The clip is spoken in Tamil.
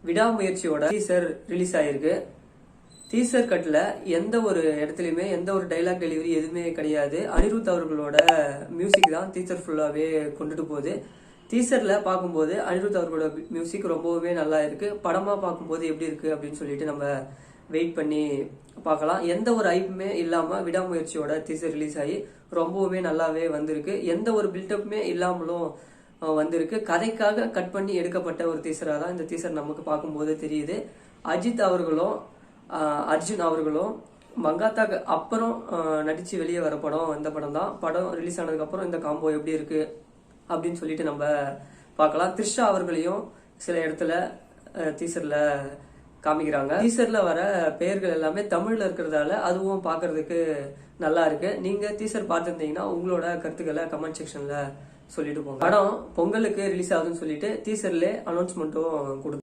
விடாமுயற்சியோட டீசர் ரிலீஸ் ஆயிருக்கு. டீசர் கட்ல எந்த ஒரு இடத்துலயுமே எந்த ஒரு டைலாக் டெலிவரி எதுவுமே கிடையாது. அனிருத் அவர்களோட மியூசிக் தான் டீசர் ஃபுல்லாவே கொண்டுட்டு போகுது. டீசர்ல பார்க்கும்போது அனிருத் அவர்களோட மியூசிக் ரொம்பவே நல்லா இருக்கு. படமா பார்க்கும்போது எப்படி இருக்கு அப்படின்னு சொல்லிட்டு நம்ம வெயிட் பண்ணி பார்க்கலாம். எந்த ஒரு ஐப்புமே இல்லாம விடாமுயற்சியோட டீசர் ரிலீஸ் ஆகி ரொம்பவே நல்லாவே வந்திருக்கு. எந்த ஒரு பில்டப்புமே இல்லாமலும் வந்திருக்கு. கதைக்காக கட் பண்ணி எடுக்கப்பட்ட ஒரு டீசரா தான் இந்த டீசர் நமக்கு பார்க்கும்போது தெரியுது. அஜித் அவர்களும் அர்ஜுன் அவர்களும் மங்காத்தாக்கு அப்புறம் நடிச்சு வெளியே வர படம் இந்த படம் தான். படம் ரிலீஸ் ஆனதுக்கு அப்புறம் இந்த காம்போ எப்படி இருக்கு அப்படின்னு சொல்லிட்டு நம்ம பார்க்கலாம். த்ரிஷா அவர்களையும் சில இடத்துல டீசர்ல காமிக்கிறாங்க. டீசர்ல வர பெயர்கள் எல்லாமே தமிழ்ல இருக்கிறதால அதுவும் பாக்குறதுக்கு நல்லா இருக்கு. நீங்க டீசர் பார்த்திருந்தீங்கன்னா உங்களோட கருத்துக்களை கமெண்ட் செக்ஷன்ல சொல்லிட்டு போங்க. படம் பொங்கலுக்கு ரிலீஸ் ஆகுதுன்னு சொல்லிட்டு டீசர்ல அனௌன்ஸ்மெண்ட்டும் கொடுத்து